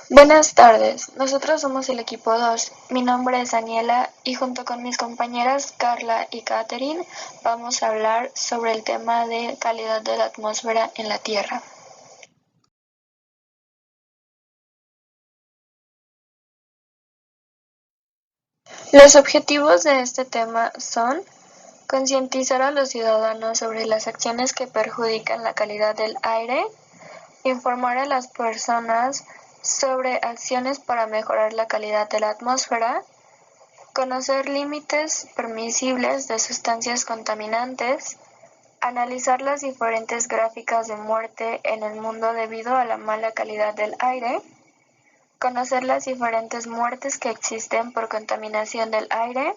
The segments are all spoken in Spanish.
Buenas tardes, nosotros somos el equipo 2. Mi nombre es Daniela y junto con mis compañeras Carla y Katherine vamos a hablar sobre el tema de calidad de la atmósfera en la Tierra. Los objetivos de este tema son concientizar a los ciudadanos sobre las acciones que perjudican la calidad del aire, informar a las personas sobre acciones para mejorar la calidad de la atmósfera, conocer límites permisibles de sustancias contaminantes, analizar las diferentes gráficas de muerte en el mundo debido a la mala calidad del aire, conocer las diferentes muertes que existen por contaminación del aire,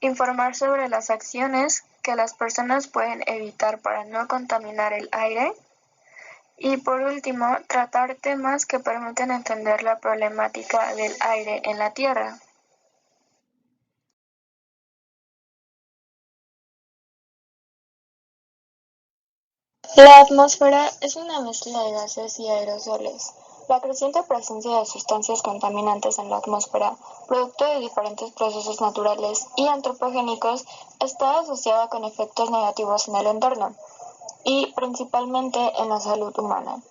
informar sobre las acciones que las personas pueden evitar para no contaminar el aire y, por último, tratar temas que permiten entender la problemática del aire en la Tierra. La atmósfera es una mezcla de gases y aerosoles. La creciente presencia de sustancias contaminantes en la atmósfera, producto de diferentes procesos naturales y antropogénicos, está asociada con efectos negativos en el entorno y principalmente en la salud humana.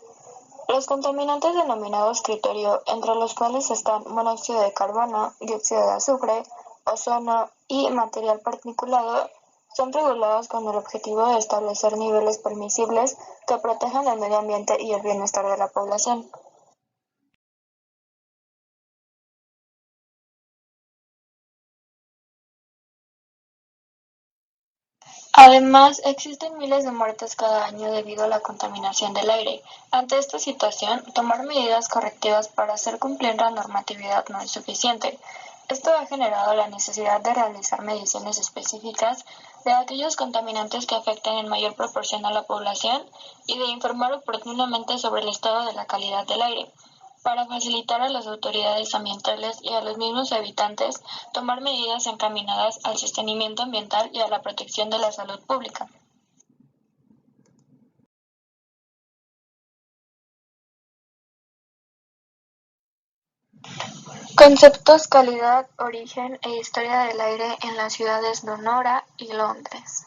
Los contaminantes denominados criterio, entre los cuales están monóxido de carbono, dióxido de azufre, ozono y material particulado, son regulados con el objetivo de establecer niveles permisibles que protejan el medio ambiente y el bienestar de la población. Además, existen miles de muertes cada año debido a la contaminación del aire. Ante esta situación, tomar medidas correctivas para hacer cumplir la normatividad no es suficiente. Esto ha generado la necesidad de realizar mediciones específicas de aquellos contaminantes que afectan en mayor proporción a la población y de informar oportunamente sobre el estado de la calidad del aire, para facilitar a las autoridades ambientales y a los mismos habitantes tomar medidas encaminadas al sostenimiento ambiental y a la protección de la salud pública. Conceptos, calidad, origen e historia del aire en las ciudades de Sonora y Londres.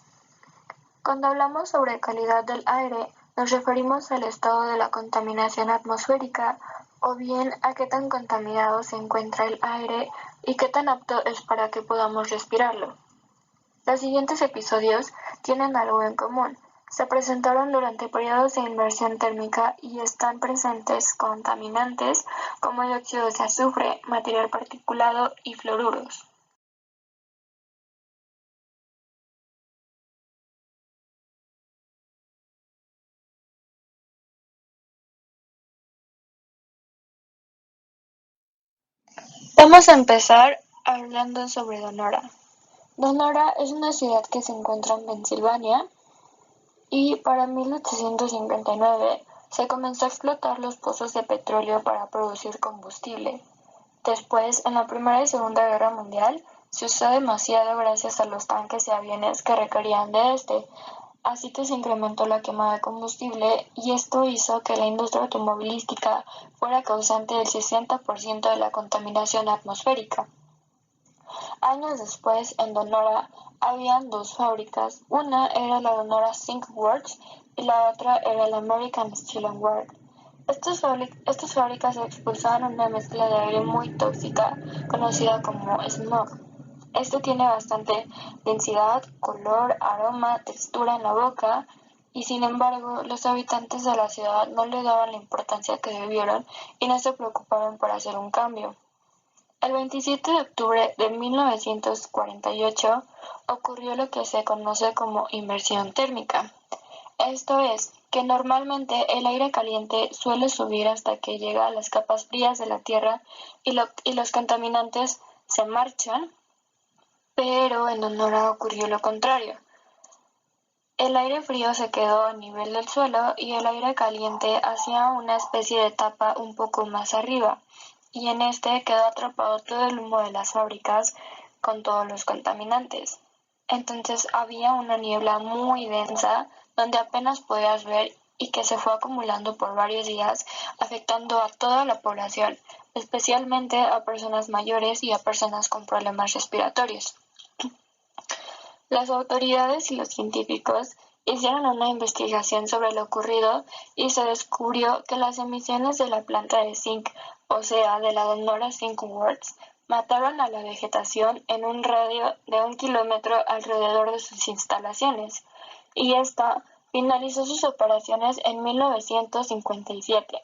Cuando hablamos sobre calidad del aire, nos referimos al estado de la contaminación atmosférica o bien a qué tan contaminado se encuentra el aire y qué tan apto es para que podamos respirarlo. Los siguientes episodios tienen algo en común. Se presentaron durante periodos de inmersión térmica y están presentes contaminantes como dióxido de azufre, material particulado y fluoruros. Vamos a empezar hablando sobre Sonora. Sonora es una ciudad que se encuentra en Pensilvania y para 1859 se comenzó a explotar los pozos de petróleo para producir combustible. Después, en la Primera y Segunda Guerra Mundial, se usó demasiado gracias a los tanques y aviones que requerían de este, así que se incrementó la quema de combustible y esto hizo que la industria automovilística fuera causante del 60% de la contaminación atmosférica. Años después, en Sonora, habían dos fábricas, una era la Sonora Zinc Works y la otra era la American Steel and Works. Estas fábricas expulsaban una mezcla de aire muy tóxica conocida como smog. Este tiene bastante densidad, color, aroma, textura en la boca y sin embargo los habitantes de la ciudad no le daban la importancia que debieron y no se preocuparon por hacer un cambio. El 27 de octubre de 1948 ocurrió lo que se conoce como inversión térmica. Esto es, que normalmente el aire caliente suele subir hasta que llega a las capas frías de la Tierra y los contaminantes se marchan, pero en Sonora ocurrió lo contrario. El aire frío se quedó a nivel del suelo y el aire caliente hacía una especie de tapa un poco más arriba, y en este quedó atrapado todo el humo de las fábricas con todos los contaminantes. Entonces había una niebla muy densa donde apenas podías ver y que se fue acumulando por varios días, afectando a toda la población, especialmente a personas mayores y a personas con problemas respiratorios. Las autoridades y los científicos hicieron una investigación sobre lo ocurrido y se descubrió que las emisiones de la planta de zinc, o sea, de la Donora Zinc Works, mataron a la vegetación en un radio de 1 kilómetro alrededor de sus instalaciones, y esta finalizó sus operaciones en 1957.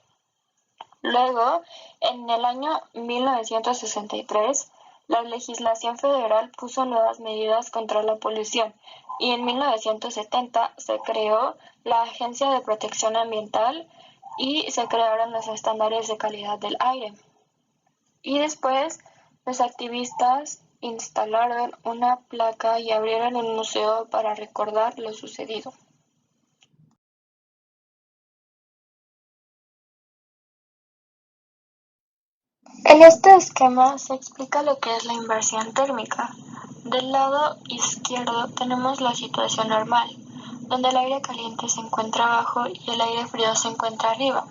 Luego, en el año 1963, la legislación federal puso nuevas medidas contra la polución y en 1970 se creó la Agencia de Protección Ambiental y se crearon los estándares de calidad del aire. Y después, los activistas instalaron una placa y abrieron un museo para recordar lo sucedido. En este esquema se explica lo que es la inversión térmica. Del lado izquierdo tenemos la situación normal, donde el aire caliente se encuentra abajo y el aire frío se encuentra arriba.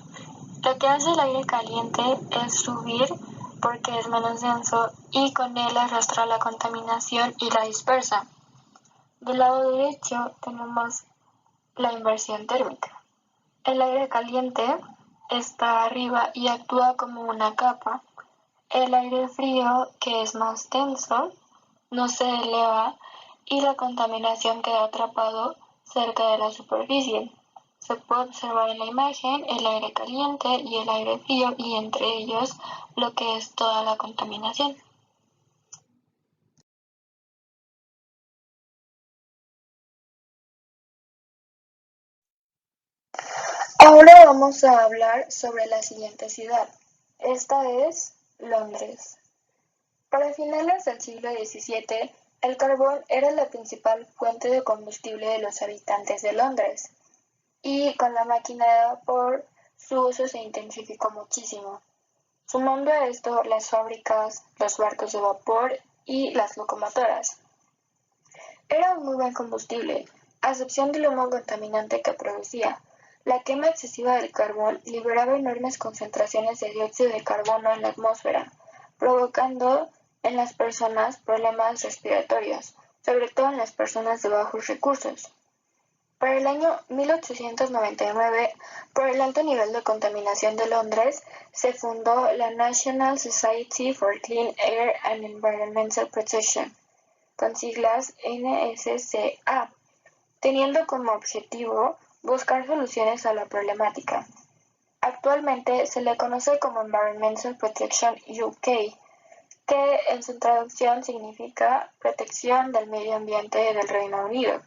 Lo que hace el aire caliente es subir porque es menos denso y con él arrastra la contaminación y la dispersa. Del lado derecho tenemos la inversión térmica. El aire caliente está arriba y actúa como una capa. El aire frío, que es más denso, no se eleva y la contaminación queda atrapado cerca de la superficie. Se puede observar en la imagen el aire caliente y el aire frío y entre ellos lo que es toda la contaminación. Ahora vamos a hablar sobre la siguiente ciudad. Esta es Londres. Para finales del siglo XVII, el carbón era la principal fuente de combustible de los habitantes de Londres, y con la máquina de vapor su uso se intensificó muchísimo, sumando a esto las fábricas, los barcos de vapor y las locomotoras. Era un muy buen combustible, a excepción del humo contaminante que producía. La quema excesiva del carbón liberaba enormes concentraciones de dióxido de carbono en la atmósfera, provocando en las personas problemas respiratorios, sobre todo en las personas de bajos recursos. Para el año 1899, por el alto nivel de contaminación de Londres, se fundó la National Society for Clean Air and Environmental Protection, con siglas NSCA, teniendo como objetivo buscar soluciones a la problemática. Actualmente se le conoce como Environmental Protection UK, que en su traducción significa Protección del Medio Ambiente del Reino Unido.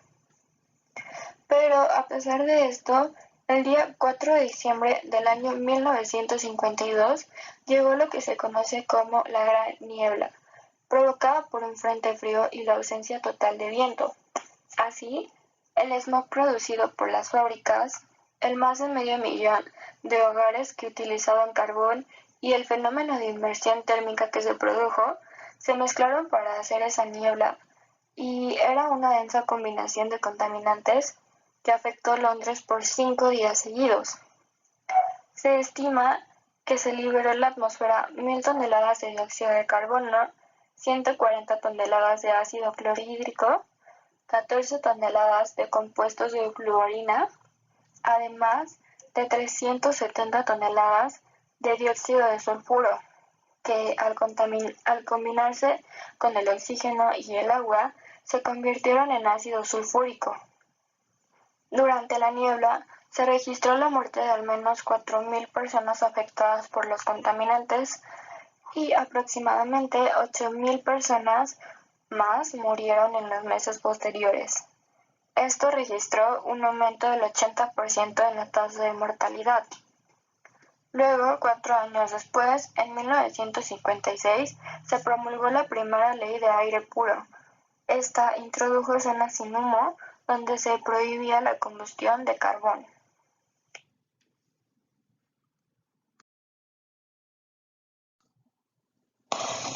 Pero a pesar de esto, el día 4 de diciembre del año 1952 llegó lo que se conoce como la Gran Niebla, provocada por un frente frío y la ausencia total de viento. Así, el smog producido por las fábricas, el más de medio millón de hogares que utilizaban carbón y el fenómeno de inmersión térmica que se produjo, se mezclaron para hacer esa niebla, y era una densa combinación de contaminantes que afectó Londres por 5 días seguidos. Se estima que se liberó en la atmósfera 1.000 toneladas de dióxido de carbono, 140 toneladas de ácido clorhídrico, 14 toneladas de compuestos de fluorina, además de 370 toneladas de dióxido de sulfuro, que al combinarse con el oxígeno y el agua, se convirtieron en ácido sulfúrico. Durante la niebla, se registró la muerte de al menos 4.000 personas afectadas por los contaminantes y aproximadamente 8.000 personas más murieron en los meses posteriores. Esto registró un aumento del 80% en la tasa de mortalidad. Luego, 4 años después, en 1956, se promulgó la primera ley de aire puro. Esta introdujo zonas sin humo, donde se prohibía la combustión de carbón.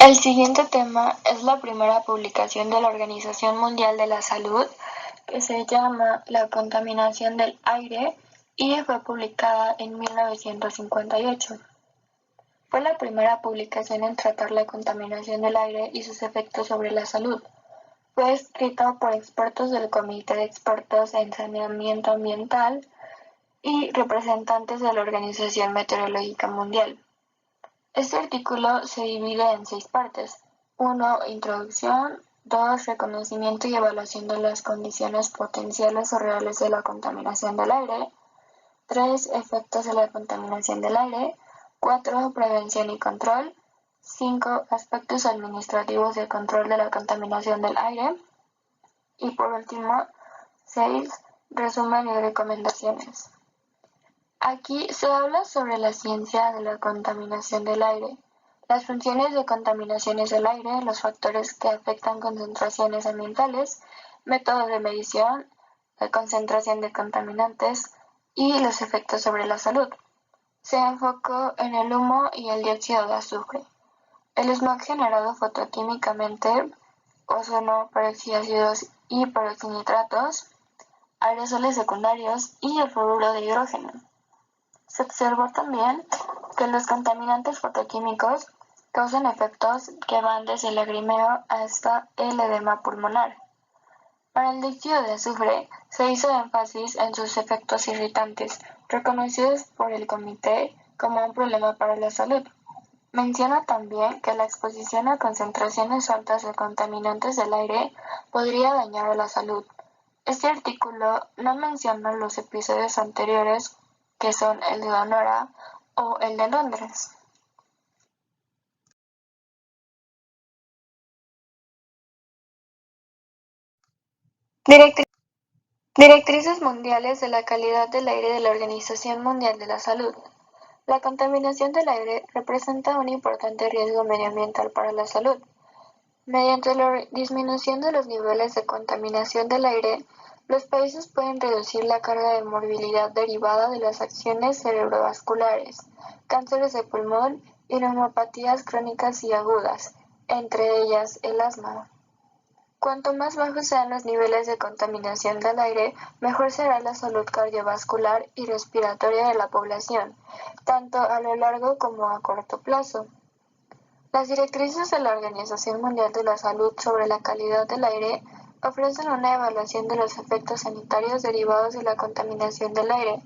El siguiente tema es la primera publicación de la Organización Mundial de la Salud, que se llama La contaminación del aire y fue publicada en 1958. Fue la primera publicación en tratar la contaminación del aire y sus efectos sobre la salud. Fue escrito por expertos del Comité de Expertos en Saneamiento Ambiental y representantes de la Organización Meteorológica Mundial. Este artículo se divide en 6 partes. 1. Introducción. 2. Reconocimiento y evaluación de las condiciones potenciales o reales de la contaminación del aire. 3. Efectos de la contaminación del aire. 4. Prevención y control. 5. Aspectos administrativos de control de la contaminación del aire. Y por último, 6. Resumen y recomendaciones. Aquí se habla sobre la ciencia de la contaminación del aire, las funciones de contaminaciones del aire, los factores que afectan concentraciones ambientales, métodos de medición, la concentración de contaminantes y los efectos sobre la salud. Se enfocó en el humo y el dióxido de azufre. El smog generado fotoquímicamente, ozono, peróxidos y peroxinitratos, aerosoles secundarios y el fluoruro de hidrógeno. Se observó también que los contaminantes fotoquímicos causan efectos que van desde el lagrimeo hasta el edema pulmonar. Para el dióxido de azufre se hizo énfasis en sus efectos irritantes, reconocidos por el comité como un problema para la salud. Menciona también que la exposición a concentraciones altas de contaminantes del aire podría dañar a la salud. Este artículo no menciona los episodios anteriores, que son el de Donora o el de Londres. Directrices mundiales de la calidad del aire de la Organización Mundial de la Salud. La contaminación del aire representa un importante riesgo medioambiental para la salud. Mediante la disminución de los niveles de contaminación del aire, los países pueden reducir la carga de morbilidad derivada de las acciones cerebrovasculares, cánceres de pulmón y neumopatías crónicas y agudas, entre ellas el asma. Cuanto más bajos sean los niveles de contaminación del aire, mejor será la salud cardiovascular y respiratoria de la población, tanto a lo largo como a corto plazo. Las directrices de la Organización Mundial de la Salud sobre la calidad del aire ofrecen una evaluación de los efectos sanitarios derivados de la contaminación del aire,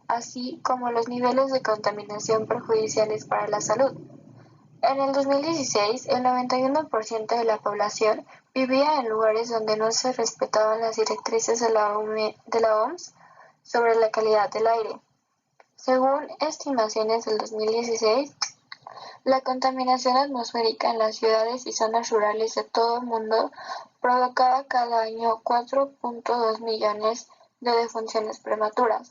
así como los niveles de contaminación perjudiciales para la salud. En el 2016, el 91% de la población vivía en lugares donde no se respetaban las directrices de la OMS sobre la calidad del aire. Según estimaciones del 2016, la contaminación atmosférica en las ciudades y zonas rurales de todo el mundo provocaba cada año 4.2 millones de defunciones prematuras.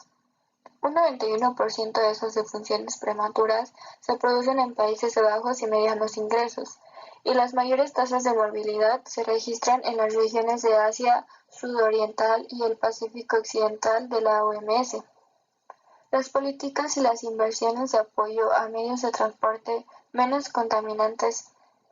Un 91% de esas defunciones prematuras se producen en países de bajos y medianos ingresos, y las mayores tasas de morbilidad se registran en las regiones de Asia Sudoriental y el Pacífico Occidental de la OMS. Las políticas y las inversiones de apoyo a medios de transporte menos contaminantes,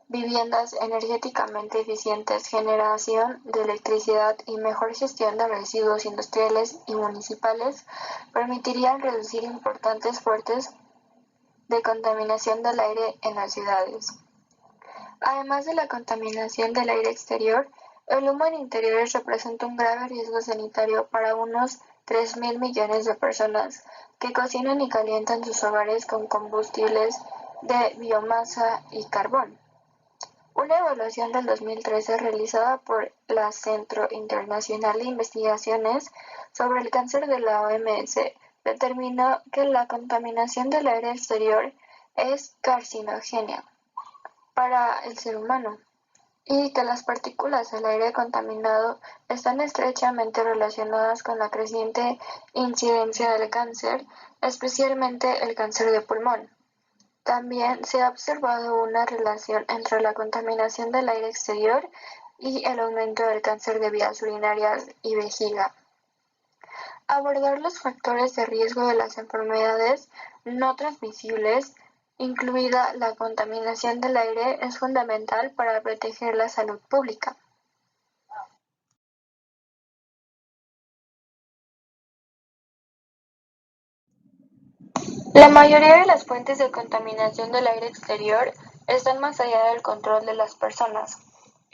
viviendas energéticamente eficientes, generación de electricidad y mejor gestión de residuos industriales y municipales permitirían reducir importantes fuentes de contaminación del aire en las ciudades. Además de la contaminación del aire exterior, el humo en interiores representa un grave riesgo sanitario para unos 3.000 millones de personas que cocinan y calientan sus hogares con combustibles de biomasa y carbón. Una evaluación del 2013 realizada por la Centro Internacional de Investigaciones sobre el Cáncer de la OMS determinó que la contaminación del aire exterior es carcinogénica para el ser humano y que las partículas del aire contaminado están estrechamente relacionadas con la creciente incidencia del cáncer, especialmente el cáncer de pulmón. También se ha observado una relación entre la contaminación del aire exterior y el aumento del cáncer de vías urinarias y vejiga. Abordar los factores de riesgo de las enfermedades no transmisibles, incluida la contaminación del aire, es fundamental para proteger la salud pública. La mayoría de las fuentes de contaminación del aire exterior están más allá del control de las personas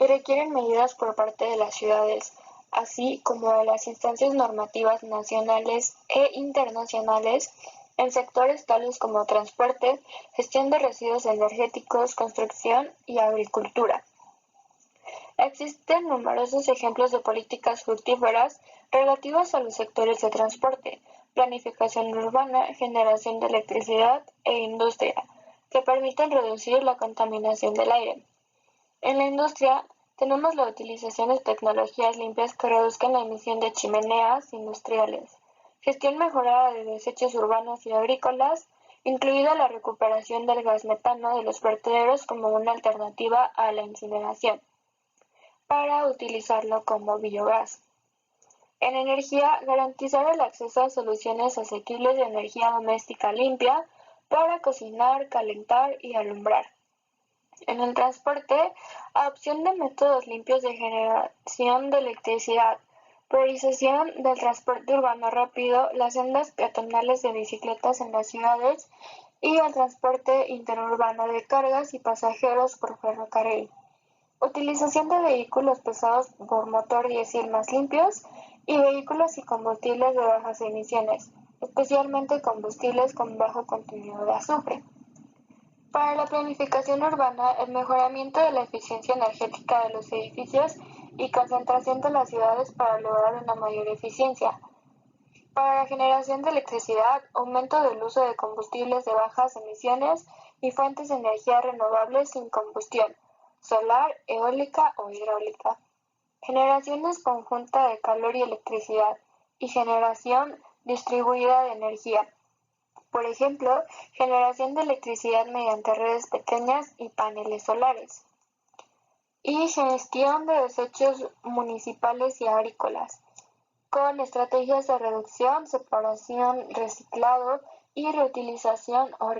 y requieren medidas por parte de las ciudades, así como de las instancias normativas nacionales e internacionales en sectores tales como transporte, gestión de residuos energéticos, construcción y agricultura. Existen numerosos ejemplos de políticas fructíferas relativas a los sectores de transporte, planificación urbana, generación de electricidad e industria, que permiten reducir la contaminación del aire. En la industria, tenemos la utilización de tecnologías limpias que reduzcan la emisión de chimeneas industriales, gestión mejorada de desechos urbanos y agrícolas, incluida la recuperación del gas metano de los vertederos como una alternativa a la incineración para utilizarlo como biogás. En energía, garantizar el acceso a soluciones asequibles de energía doméstica limpia para cocinar, calentar y alumbrar. En el transporte, adopción de métodos limpios de generación de electricidad, priorización del transporte urbano rápido, las sendas peatonales de bicicletas en las ciudades y el transporte interurbano de cargas y pasajeros por ferrocarril. Utilización de vehículos pesados por motor diésel más limpios y vehículos y combustibles de bajas emisiones, especialmente combustibles con bajo contenido de azufre. Para la planificación urbana, el mejoramiento de la eficiencia energética de los edificios y concentración de las ciudades para lograr una mayor eficiencia. Para la generación de electricidad, aumento del uso de combustibles de bajas emisiones y fuentes de energía renovables sin combustión, solar, eólica o hidráulica. Generación conjunta de calor y electricidad y generación distribuida de energía. Por ejemplo, generación de electricidad mediante redes pequeñas y paneles solares. Y gestión de desechos municipales y agrícolas, con estrategias de reducción, separación, reciclado y reutilización o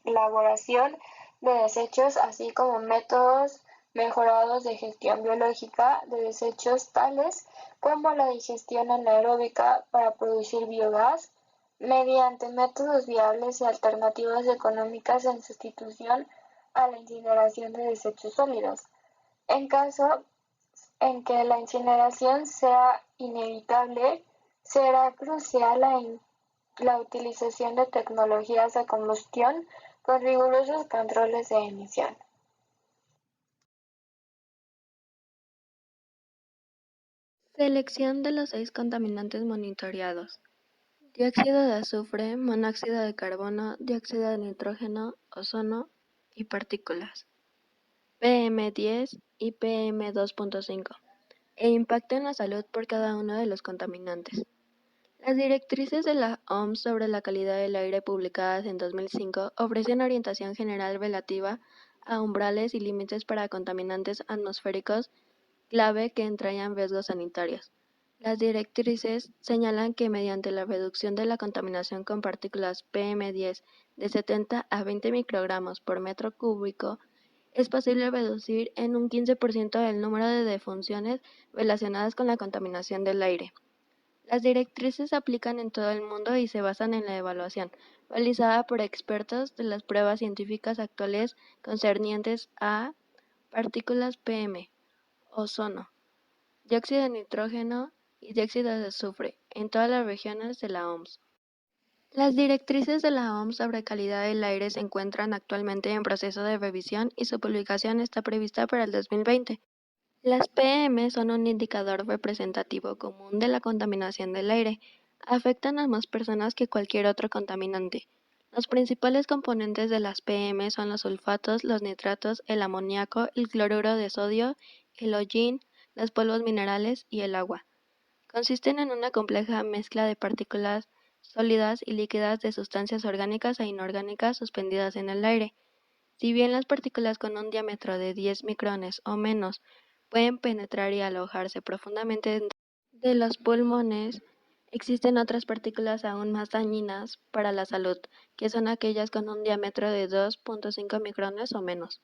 reelaboración de desechos, así como métodos mejorados de gestión biológica de desechos tales como la digestión anaeróbica para producir biogás, mediante métodos viables y alternativas económicas en sustitución a la incineración de desechos sólidos. En caso en que la incineración sea inevitable, será crucial la utilización de tecnologías de combustión con rigurosos controles de emisión. Selección de los 6 contaminantes monitoreados: dióxido de azufre, monóxido de carbono, dióxido de nitrógeno, ozono y partículas, PM10 y PM2.5, e impacto en la salud por cada uno de los contaminantes. Las directrices de la OMS sobre la calidad del aire publicadas en 2005 ofrecen orientación general relativa a umbrales y límites para contaminantes atmosféricos clave que entrañan riesgos sanitarios. Las directrices señalan que mediante la reducción de la contaminación con partículas PM10 de 70 a 20 microgramos por metro cúbico, es posible reducir en un 15% el número de defunciones relacionadas con la contaminación del aire. Las directrices se aplican en todo el mundo y se basan en la evaluación realizada por expertos de las pruebas científicas actuales concernientes a partículas PM, ozono, dióxido de nitrógeno y dióxido de azufre en todas las regiones de la OMS. Las directrices de la OMS sobre calidad del aire se encuentran actualmente en proceso de revisión y su publicación está prevista para el 2020. Las PM son un indicador representativo común de la contaminación del aire. Afectan a más personas que cualquier otro contaminante. Los principales componentes de las PM son los sulfatos, los nitratos, el amoníaco, el cloruro de sodio, el hollín, los polvos minerales y el agua. Consisten en una compleja mezcla de partículas sólidas y líquidas de sustancias orgánicas e inorgánicas suspendidas en el aire. Si bien las partículas con un diámetro de 10 micrones o menos pueden penetrar y alojarse profundamente dentro de los pulmones, existen otras partículas aún más dañinas para la salud, que son aquellas con un diámetro de 2.5 micrones o menos.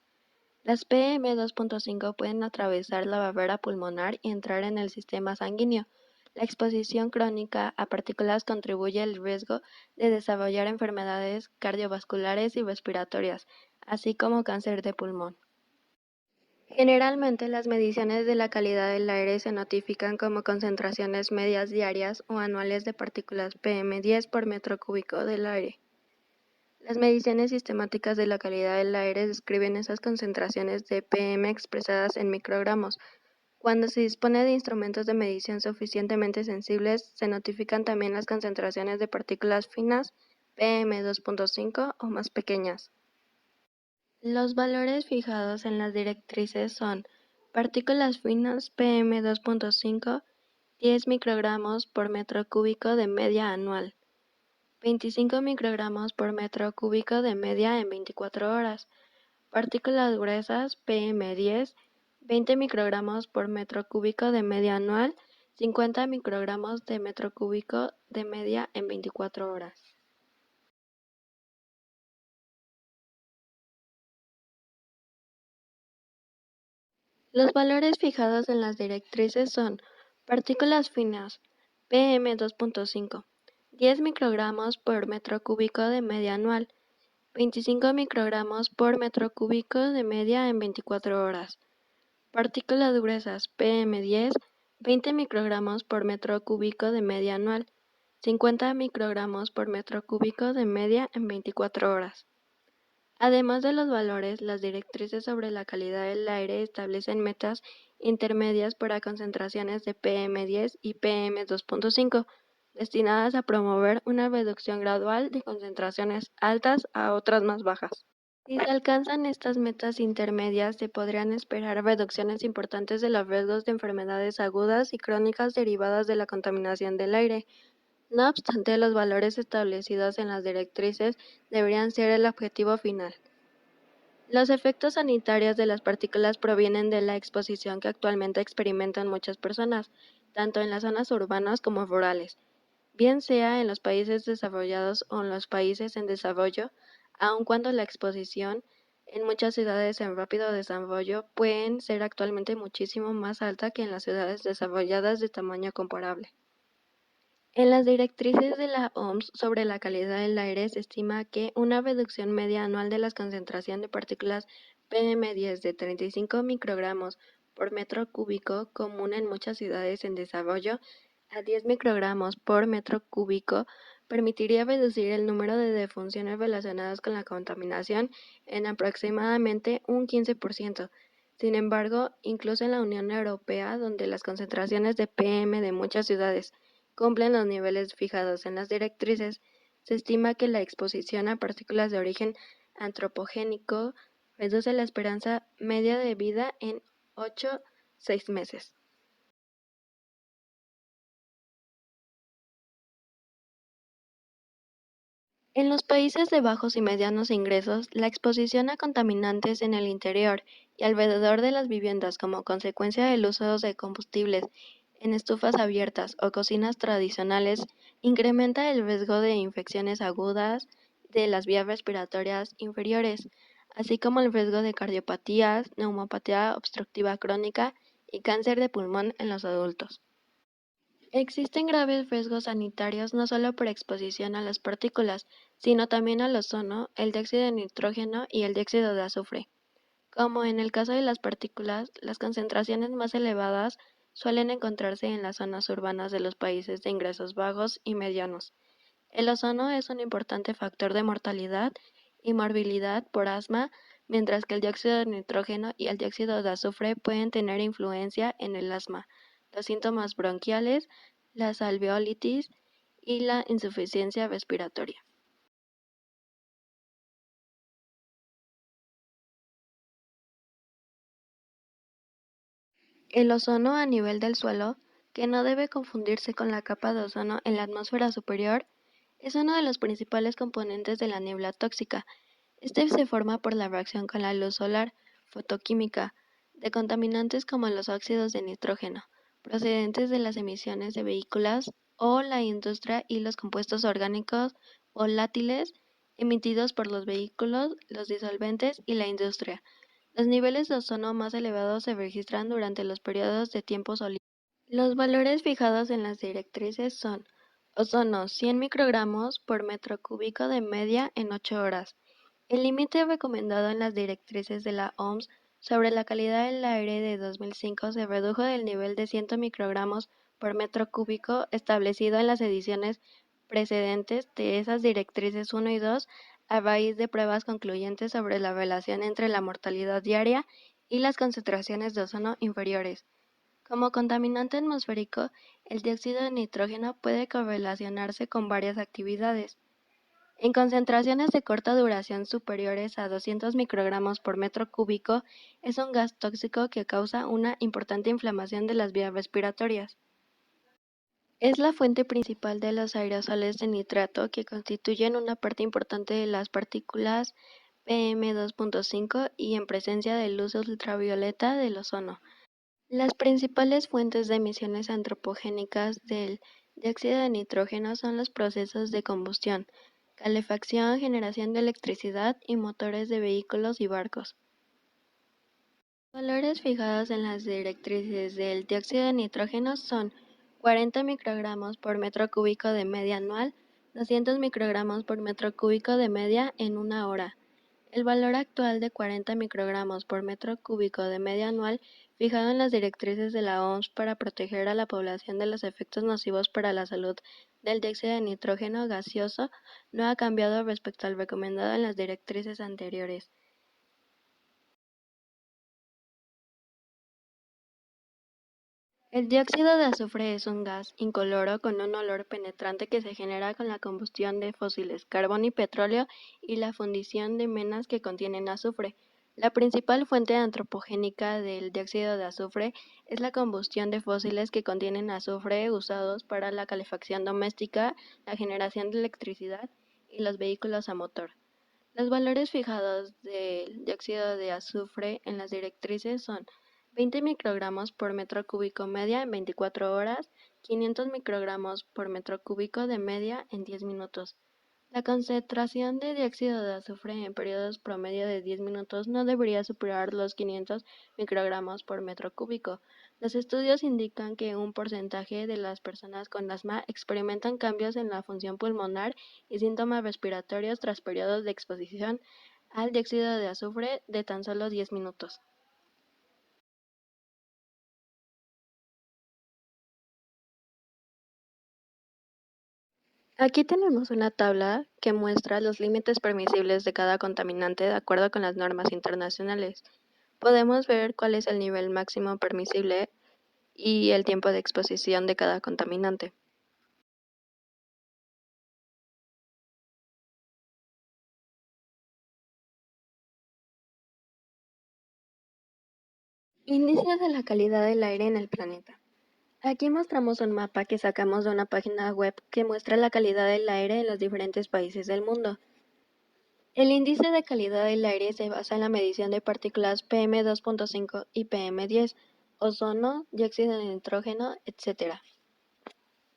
Las PM2.5 pueden atravesar la barrera pulmonar y entrar en el sistema sanguíneo. La exposición crónica a partículas contribuye al riesgo de desarrollar enfermedades cardiovasculares y respiratorias, así como cáncer de pulmón. Generalmente las mediciones de la calidad del aire se notifican como concentraciones medias diarias o anuales de partículas PM10 por metro cúbico del aire. Las mediciones sistemáticas de la calidad del aire describen esas concentraciones de PM expresadas en microgramos. Cuando se dispone de instrumentos de medición suficientemente sensibles, se notifican también las concentraciones de partículas finas PM2.5 o más pequeñas. Los valores fijados en las directrices son partículas finas PM2.5, 10 microgramos por metro cúbico de media anual, 25 microgramos por metro cúbico de media en 24 horas. Partículas gruesas PM10, 20 microgramos por metro cúbico de media anual, 50 microgramos de metro cúbico de media en 24 horas. Los valores fijados en las directrices son partículas finas PM2.5, 10 microgramos por metro cúbico de media anual, 25 microgramos por metro cúbico de media en 24 horas. Partículas gruesas PM10, 20 microgramos por metro cúbico de media anual, 50 microgramos por metro cúbico de media en 24 horas. Además de los valores, las directrices sobre la calidad del aire establecen metas intermedias para concentraciones de PM10 y PM2.5, destinadas a promover una reducción gradual de concentraciones altas a otras más bajas. Si se alcanzan estas metas intermedias, se podrían esperar reducciones importantes de los riesgos de enfermedades agudas y crónicas derivadas de la contaminación del aire. No obstante, los valores establecidos en las directrices deberían ser el objetivo final. Los efectos sanitarios de las partículas provienen de la exposición que actualmente experimentan muchas personas, tanto en las zonas urbanas como rurales, bien sea en los países desarrollados o en los países en desarrollo, aun cuando la exposición en muchas ciudades en rápido desarrollo pueden ser actualmente muchísimo más alta que en las ciudades desarrolladas de tamaño comparable. En las directrices de la OMS sobre la calidad del aire se estima que una reducción media anual de la concentración de partículas PM10 de 35 microgramos por metro cúbico, común en muchas ciudades en desarrollo, a 10 microgramos por metro cúbico, permitiría reducir el número de defunciones relacionadas con la contaminación en aproximadamente un 15%. Sin embargo, incluso en la Unión Europea, donde las concentraciones de PM de muchas ciudades cumplen los niveles fijados en las directrices, se estima que la exposición a partículas de origen antropogénico reduce la esperanza media de vida en 6 meses. En los países de bajos y medianos ingresos, la exposición a contaminantes en el interior y alrededor de las viviendas como consecuencia del uso de combustibles en estufas abiertas o cocinas tradicionales incrementa el riesgo de infecciones agudas de las vías respiratorias inferiores, así como el riesgo de cardiopatías, neumopatía obstructiva crónica y cáncer de pulmón en los adultos. Existen graves riesgos sanitarios no solo por exposición a las partículas, sino también al ozono, el dióxido de nitrógeno y el dióxido de azufre. Como en el caso de las partículas, las concentraciones más elevadas suelen encontrarse en las zonas urbanas de los países de ingresos bajos y medianos. El ozono es un importante factor de mortalidad y morbilidad por asma, mientras que el dióxido de nitrógeno y el dióxido de azufre pueden tener influencia en el asma, los síntomas bronquiales, las alveolitis y la insuficiencia respiratoria. El ozono a nivel del suelo, que no debe confundirse con la capa de ozono en la atmósfera superior, es uno de los principales componentes de la niebla tóxica. Este se forma por la reacción con la luz solar, fotoquímica, de contaminantes como los óxidos de nitrógeno, procedentes de las emisiones de vehículos o la industria y los compuestos orgánicos volátiles emitidos por los vehículos, los disolventes y la industria. Los niveles de ozono más elevados se registran durante los periodos de tiempo soleado. Los valores fijados en las directrices son: ozono 100 microgramos por metro cúbico de media en 8 horas. El límite recomendado en las directrices de la OMS sobre la calidad del aire de 2005 se redujo del nivel de 100 microgramos por metro cúbico establecido en las ediciones precedentes de esas directrices 1 y 2 a raíz de pruebas concluyentes sobre la relación entre la mortalidad diaria y las concentraciones de ozono inferiores. Como contaminante atmosférico, el dióxido de nitrógeno puede correlacionarse con varias actividades. En concentraciones de corta duración superiores a 200 microgramos por metro cúbico, es un gas tóxico que causa una importante inflamación de las vías respiratorias. Es la fuente principal de los aerosoles de nitrato que constituyen una parte importante de las partículas PM2.5 y en presencia de luz ultravioleta del ozono. Las principales fuentes de emisiones antropogénicas del dióxido de nitrógeno son los procesos de combustión, calefacción, generación de electricidad y motores de vehículos y barcos. Valores fijados en las directrices del dióxido de nitrógeno son 40 microgramos por metro cúbico de media anual, 200 microgramos por metro cúbico de media en una hora. El valor actual de 40 microgramos por metro cúbico de media anual, fijado en las directrices de la OMS para proteger a la población de los efectos nocivos para la salud del dióxido de nitrógeno gaseoso, no ha cambiado respecto al recomendado en las directrices anteriores. El dióxido de azufre es un gas incoloro con un olor penetrante que se genera con la combustión de fósiles, carbón y petróleo y la fundición de menas que contienen azufre. La principal fuente antropogénica del dióxido de azufre es la combustión de fósiles que contienen azufre usados para la calefacción doméstica, la generación de electricidad y los vehículos a motor. Los valores fijados del dióxido de azufre en las directrices son 20 microgramos por metro cúbico media en 24 horas, 500 microgramos por metro cúbico de media en 10 minutos. La concentración de dióxido de azufre en periodos promedio de 10 minutos no debería superar los 500 microgramos por metro cúbico. Los estudios indican que un porcentaje de las personas con asma experimentan cambios en la función pulmonar y síntomas respiratorios tras periodos de exposición al dióxido de azufre de tan solo 10 minutos. Aquí tenemos una tabla que muestra los límites permisibles de cada contaminante de acuerdo con las normas internacionales. Podemos ver cuál es el nivel máximo permisible y el tiempo de exposición de cada contaminante. Índice de la calidad del aire en el planeta. Aquí mostramos un mapa que sacamos de una página web que muestra la calidad del aire en los diferentes países del mundo. El índice de calidad del aire se basa en la medición de partículas PM2.5 y PM10, ozono, dióxido de nitrógeno, etc.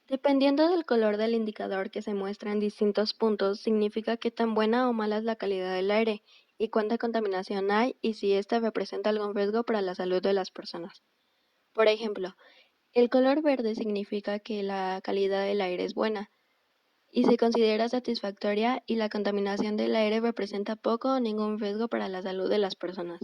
Dependiendo del color del indicador que se muestra en distintos puntos, significa qué tan buena o mala es la calidad del aire y cuánta contaminación hay y si ésta representa algún riesgo para la salud de las personas. Por ejemplo, el color verde significa que la calidad del aire es buena y se considera satisfactoria y la contaminación del aire representa poco o ningún riesgo para la salud de las personas.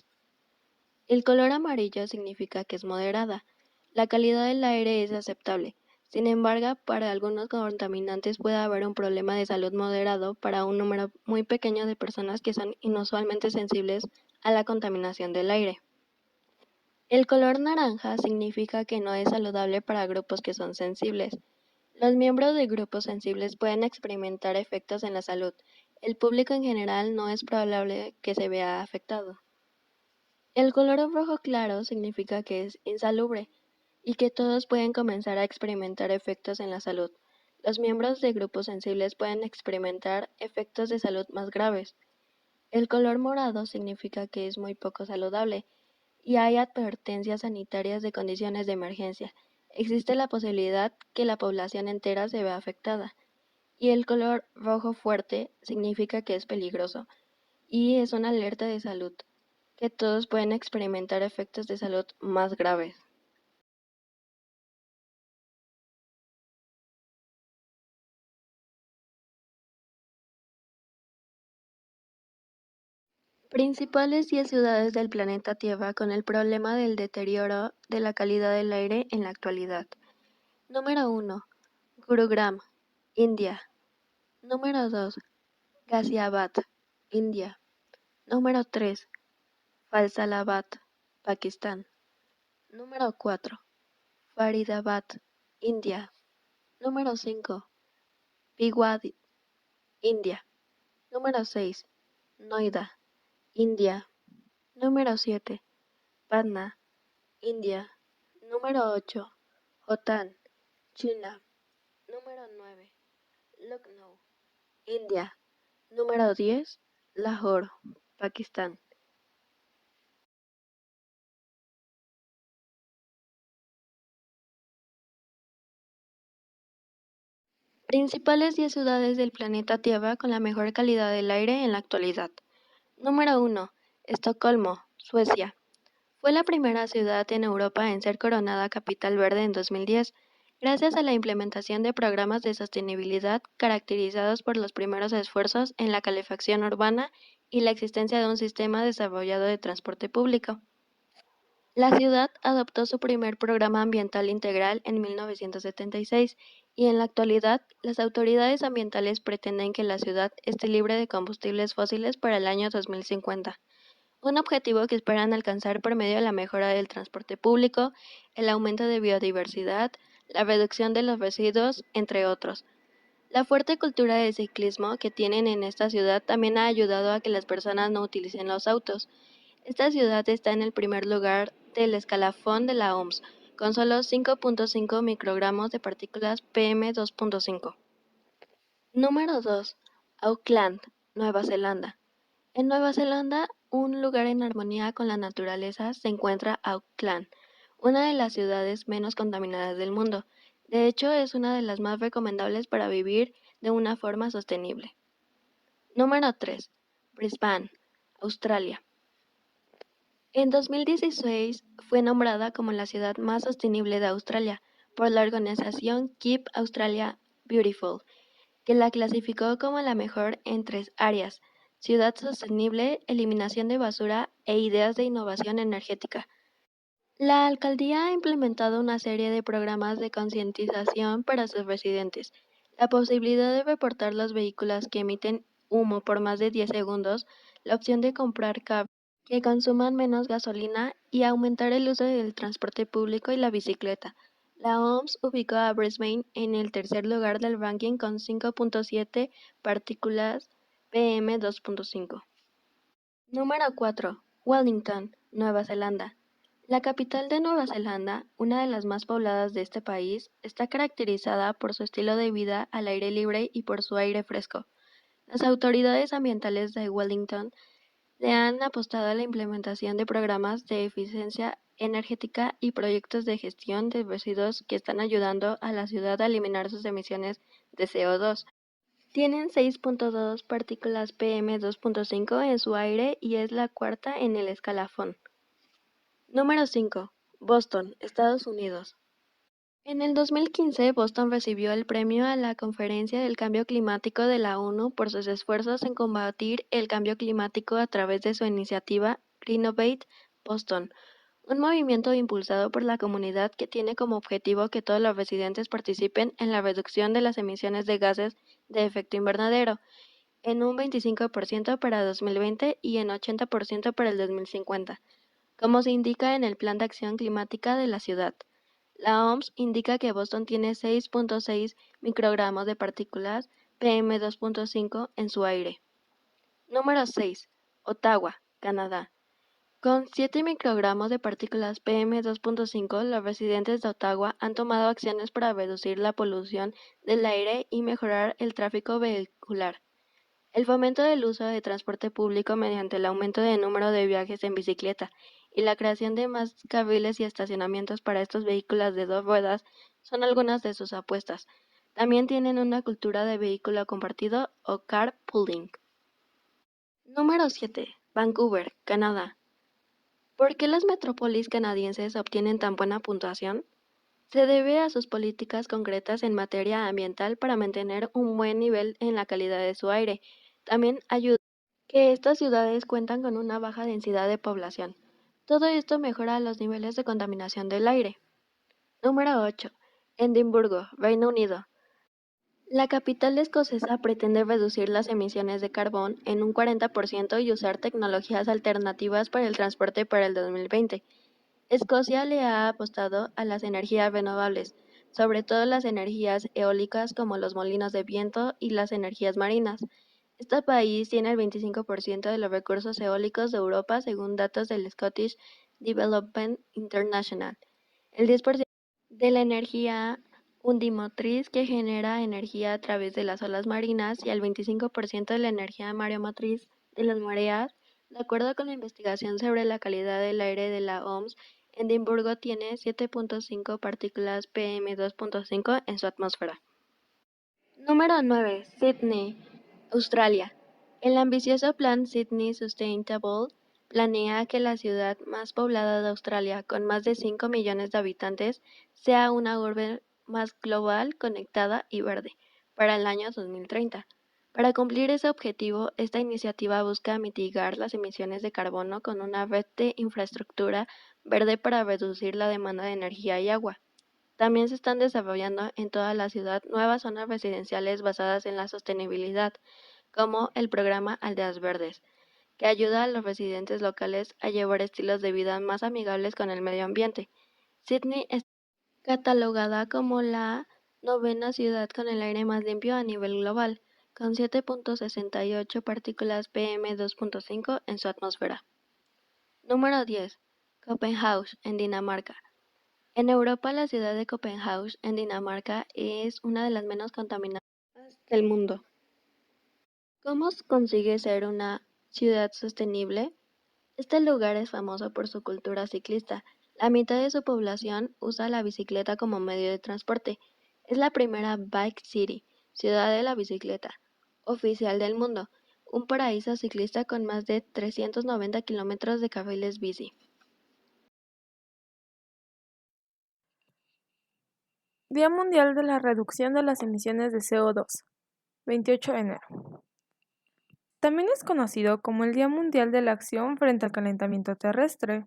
El color amarillo significa que es moderada. La calidad del aire es aceptable. Sin embargo, para algunos contaminantes puede haber un problema de salud moderado para un número muy pequeño de personas que son inusualmente sensibles a la contaminación del aire. El color naranja significa que no es saludable para grupos que son sensibles. Los miembros de grupos sensibles pueden experimentar efectos en la salud. El público en general no es probable que se vea afectado. El color rojo claro significa que es insalubre y que todos pueden comenzar a experimentar efectos en la salud. Los miembros de grupos sensibles pueden experimentar efectos de salud más graves. El color morado significa que es muy poco saludable y hay advertencias sanitarias de condiciones de emergencia. Existe la posibilidad que la población entera se vea afectada. Y el color rojo fuerte significa que es peligroso y es una alerta de salud, que todos pueden experimentar efectos de salud más graves. Principales 10 ciudades del planeta Tierra con el problema del deterioro de la calidad del aire en la actualidad. Número 1. Gurugram, India. Número 2. Ghaziabad, India. Número 3. Faisalabad, Pakistán. Número 4. Faridabad, India. Número 5. Bhiwadi, India. Número 6. Noida, India. Número 7. Patna, India. Número 8. Hotan, China. Número 9. Lucknow, India. Número 10. Lahore, Pakistán. Principales 10 ciudades del planeta Tierra con la mejor calidad del aire en la actualidad. Número 1. Estocolmo, Suecia. Fue la primera ciudad en Europa en ser coronada capital verde en 2010, gracias a la implementación de programas de sostenibilidad caracterizados por los primeros esfuerzos en la calefacción urbana y la existencia de un sistema desarrollado de transporte público. La ciudad adoptó su primer programa ambiental integral en 1976 y en la actualidad las autoridades ambientales pretenden que la ciudad esté libre de combustibles fósiles para el año 2050, un objetivo que esperan alcanzar por medio de la mejora del transporte público, el aumento de biodiversidad, la reducción de los residuos, entre otros. La fuerte cultura de ciclismo que tienen en esta ciudad también ha ayudado a que las personas no utilicen los autos. Esta ciudad está en el primer lugar del escalafón de la OMS, con solo 5.5 microgramos de partículas PM2.5. Número 2. Auckland, Nueva Zelanda. En Nueva Zelanda, un lugar en armonía con la naturaleza, se encuentra Auckland, una de las ciudades menos contaminadas del mundo. De hecho, es una de las más recomendables para vivir de una forma sostenible. Número 3. Brisbane, Australia. En 2016 fue nombrada como la ciudad más sostenible de Australia por la organización Keep Australia Beautiful, que la clasificó como la mejor en 3 áreas: ciudad sostenible, eliminación de basura e ideas de innovación energética. La alcaldía ha implementado una serie de programas de concientización para sus residentes. La posibilidad de reportar los vehículos que emiten humo por más de 10 segundos, la opción de comprar carros que consuman menos gasolina y aumentar el uso del transporte público y la bicicleta. La OMS ubicó a Brisbane en el tercer lugar del ranking con 5.7 partículas PM2.5. Número 4. Wellington, Nueva Zelanda. La capital de Nueva Zelanda, una de las más pobladas de este país, está caracterizada por su estilo de vida al aire libre y por su aire fresco. Las autoridades ambientales de Wellington le han apostado a la implementación de programas de eficiencia energética y proyectos de gestión de residuos que están ayudando a la ciudad a eliminar sus emisiones de CO2. Tienen 6.2 partículas PM2.5 en su aire y es la cuarta en el escalafón. Número 5. Boston, Estados Unidos. En el 2015, Boston recibió el premio a la Conferencia del Cambio Climático de la ONU por sus esfuerzos en combatir el cambio climático a través de su iniciativa Greenovate Boston, un movimiento impulsado por la comunidad que tiene como objetivo que todos los residentes participen en la reducción de las emisiones de gases de efecto invernadero en un 25% para 2020 y en 80% para el 2050, como se indica en el Plan de Acción Climática de la ciudad. La OMS indica que Boston tiene 6.6 microgramos de partículas PM2.5 en su aire. Número 6. Ottawa, Canadá. Con 7 microgramos de partículas PM2.5, los residentes de Ottawa han tomado acciones para reducir la polución del aire y mejorar el tráfico vehicular. El fomento del uso de transporte público mediante el aumento del número de viajes en bicicleta y la creación de más carriles y estacionamientos para estos vehículos de 2 ruedas son algunas de sus apuestas. También tienen una cultura de vehículo compartido o carpooling. Número 7. Vancouver, Canadá. ¿Por qué las metrópolis canadienses obtienen tan buena puntuación? Se debe a sus políticas concretas en materia ambiental para mantener un buen nivel en la calidad de su aire. También ayuda que estas ciudades cuentan con una baja densidad de población. Todo esto mejora los niveles de contaminación del aire. Número 8. Edimburgo, Reino Unido. La capital escocesa pretende reducir las emisiones de carbón en un 40% y usar tecnologías alternativas para el transporte para el 2020. Escocia le ha apostado a las energías renovables, sobre todo las energías eólicas como los molinos de viento y las energías marinas. Este país tiene el 25% de los recursos eólicos de Europa según datos del Scottish Development International. El 10% de la energía undimotriz que genera energía a través de las olas marinas y el 25% de la energía mareomotriz de las mareas. De acuerdo con la investigación sobre la calidad del aire de la OMS, Edimburgo tiene 7.5 partículas PM2.5 en su atmósfera. Número 9. Sydney, Australia. El ambicioso Plan Sydney Sustainable planea que la ciudad más poblada de Australia, con más de 5 millones de habitantes, sea una urbe más global, conectada y verde para el año 2030. Para cumplir ese objetivo, esta iniciativa busca mitigar las emisiones de carbono con una red de infraestructura verde para reducir la demanda de energía y agua. También se están desarrollando en toda la ciudad nuevas zonas residenciales basadas en la sostenibilidad, como el programa Aldeas Verdes, que ayuda a los residentes locales a llevar estilos de vida más amigables con el medio ambiente. Sydney es catalogada como la novena ciudad con el aire más limpio a nivel global, con 7.68 partículas PM2.5 en su atmósfera. Número 10. Copenhague, en Dinamarca. En Europa, la ciudad de Copenhague, en Dinamarca, es una de las menos contaminadas del mundo. ¿Cómo consigue ser una ciudad sostenible? Este lugar es famoso por su cultura ciclista. La mitad de su población usa la bicicleta como medio de transporte. Es la primera Bike City, ciudad de la bicicleta, oficial del mundo, un paraíso ciclista con más de 390 kilómetros de carriles bici. Día Mundial de la Reducción de las Emisiones de CO2, 28 de enero. También es conocido como el Día Mundial de la Acción frente al Calentamiento Terrestre.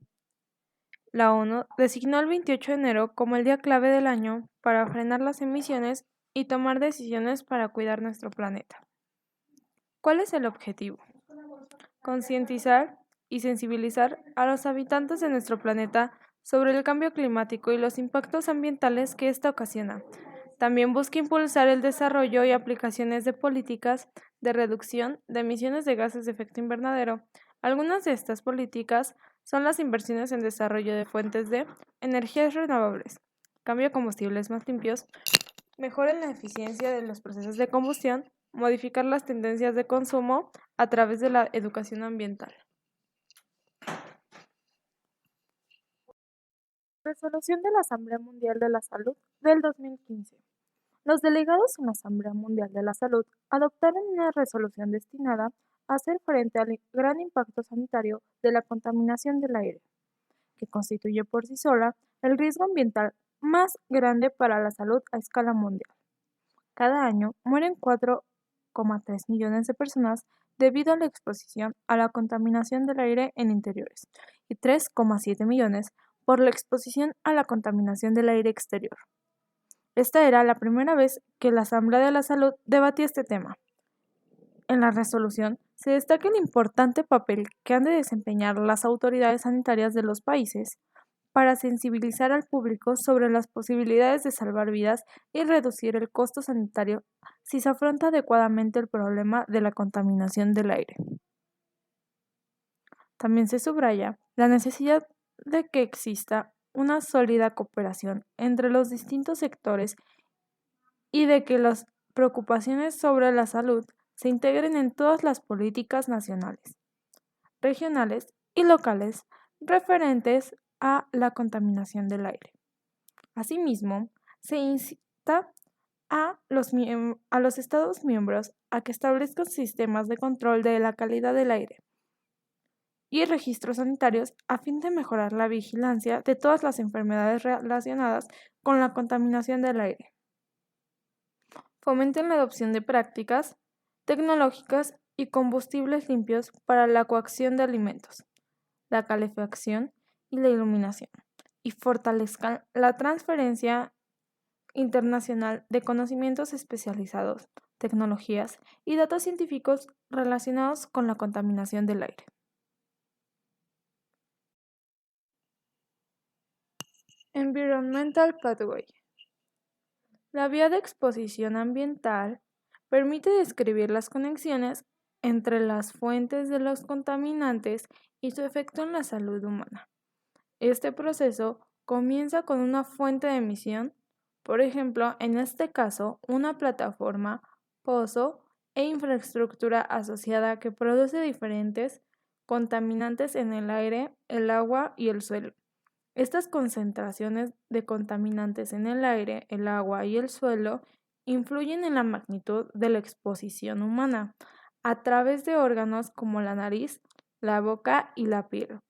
La ONU designó el 28 de enero como el día clave del año para frenar las emisiones y tomar decisiones para cuidar nuestro planeta. ¿Cuál es el objetivo? Concientizar y sensibilizar a los habitantes de nuestro planeta sobre el cambio climático y los impactos ambientales que ésta ocasiona. También busca impulsar el desarrollo y aplicaciones de políticas de reducción de emisiones de gases de efecto invernadero. Algunas de estas políticas son las inversiones en desarrollo de fuentes de energías renovables, cambio a combustibles más limpios, mejora en la eficiencia de los procesos de combustión, modificar las tendencias de consumo a través de la educación ambiental. Resolución de la Asamblea Mundial de la Salud del 2015. Los delegados en la Asamblea Mundial de la Salud adoptaron una resolución destinada a hacer frente al gran impacto sanitario de la contaminación del aire, que constituye por sí sola el riesgo ambiental más grande para la salud a escala mundial. Cada año mueren 4,3 millones de personas debido a la exposición a la contaminación del aire en interiores y 3,7 millones por la exposición a la contaminación del aire exterior. Esta era la primera vez que la Asamblea de la Salud debatía este tema. En la resolución se destaca el importante papel que han de desempeñar las autoridades sanitarias de los países para sensibilizar al público sobre las posibilidades de salvar vidas y reducir el costo sanitario si se afronta adecuadamente el problema de la contaminación del aire. También se subraya la necesidad de que exista una sólida cooperación entre los distintos sectores y de que las preocupaciones sobre la salud se integren en todas las políticas nacionales, regionales y locales referentes a la contaminación del aire. Asimismo, se incita a los Estados miembros a que establezcan sistemas de control de la calidad del aire y registros sanitarios a fin de mejorar la vigilancia de todas las enfermedades relacionadas con la contaminación del aire. Fomenten la adopción de prácticas tecnológicas y combustibles limpios para la coacción de alimentos, la calefacción y la iluminación, y fortalezcan la transferencia internacional de conocimientos especializados, tecnologías y datos científicos relacionados con la contaminación del aire. Environmental Pathway. La vía de exposición ambiental permite describir las conexiones entre las fuentes de los contaminantes y su efecto en la salud humana. Este proceso comienza con una fuente de emisión, por ejemplo, en este caso, una plataforma, pozo e infraestructura asociada que produce diferentes contaminantes en el aire, el agua y el suelo. Estas concentraciones de contaminantes en el aire, el agua y el suelo influyen en la magnitud de la exposición humana a través de órganos como la nariz, la boca y la piel.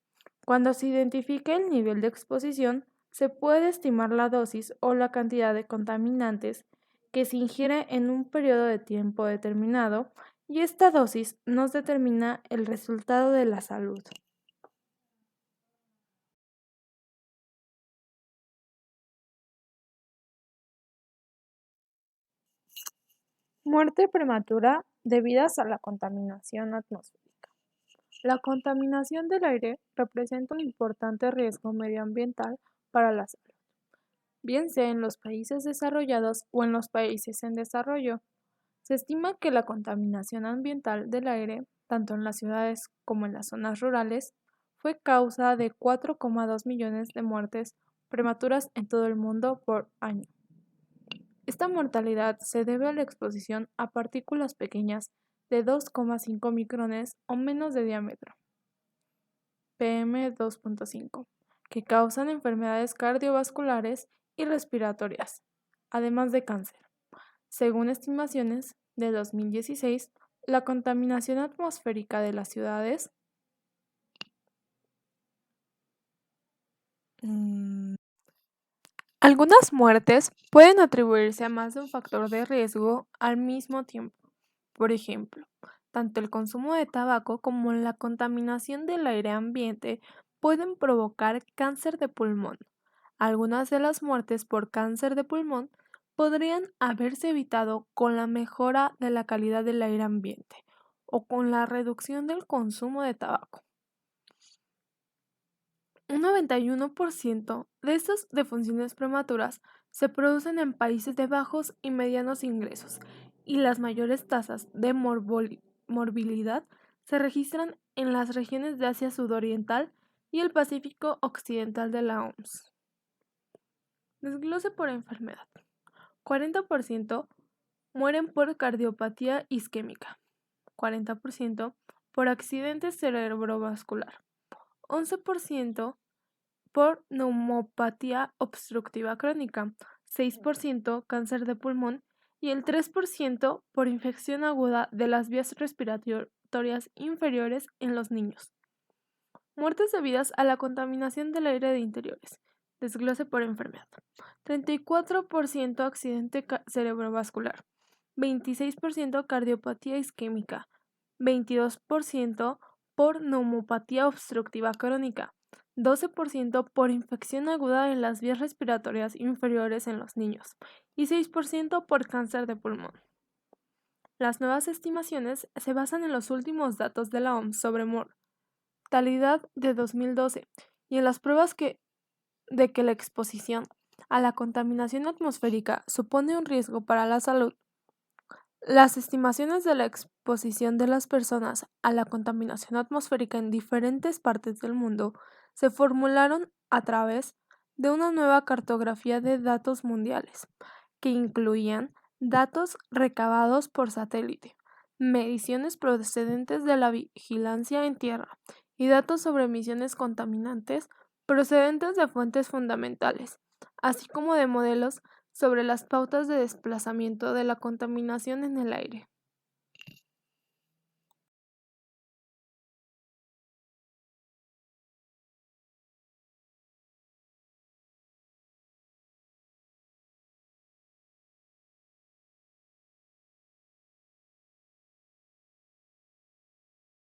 Cuando se identifica el nivel de exposición, se puede estimar la dosis o la cantidad de contaminantes que se ingiere en un periodo de tiempo determinado, y esta dosis nos determina el resultado de la salud. Muerte prematura debidas a la contaminación atmosférica. La contaminación del aire representa un importante riesgo medioambiental para la salud, bien sea en los países desarrollados o en los países en desarrollo. Se estima que la contaminación ambiental del aire, tanto en las ciudades como en las zonas rurales, fue causa de 4,2 millones de muertes prematuras en todo el mundo por año. Esta mortalidad se debe a la exposición a partículas pequeñas de 2,5 micrones o menos de diámetro, PM2.5, que causan enfermedades cardiovasculares y respiratorias, además de cáncer. Según estimaciones de 2016, la contaminación atmosférica de las ciudades Algunas muertes pueden atribuirse a más de un factor de riesgo al mismo tiempo. Por ejemplo, tanto el consumo de tabaco como la contaminación del aire ambiente pueden provocar cáncer de pulmón. Algunas de las muertes por cáncer de pulmón podrían haberse evitado con la mejora de la calidad del aire ambiente o con la reducción del consumo de tabaco. Un 91% de estas defunciones prematuras se producen en países de bajos y medianos ingresos, y las mayores tasas de morbilidad se registran en las regiones de Asia Sudoriental y el Pacífico Occidental de la OMS. Desglose por enfermedad. 40% mueren por cardiopatía isquémica, 40% por accidente cerebrovascular, 11% por neumopatía obstructiva crónica, 6% cáncer de pulmón y el 3% por infección aguda de las vías respiratorias inferiores en los niños. Muertes debidas a la contaminación del aire de interiores. Desglose por enfermedad. 34% accidente cerebrovascular, 26% cardiopatía isquémica, 22% por neumopatía obstructiva crónica, 12% por infección aguda de las vías respiratorias inferiores en los niños y 6% por cáncer de pulmón. Las nuevas estimaciones se basan en los últimos datos de la OMS sobre mortalidad de 2012 y en las pruebas de que la exposición a la contaminación atmosférica supone un riesgo para la salud. Las estimaciones de la exposición de las personas a la contaminación atmosférica en diferentes partes del mundo se formularon a través de una nueva cartografía de datos mundiales, que incluían datos recabados por satélite, mediciones procedentes de la vigilancia en tierra y datos sobre emisiones contaminantes procedentes de fuentes fundamentales, así como de modelos sobre las pautas de desplazamiento de la contaminación en el aire.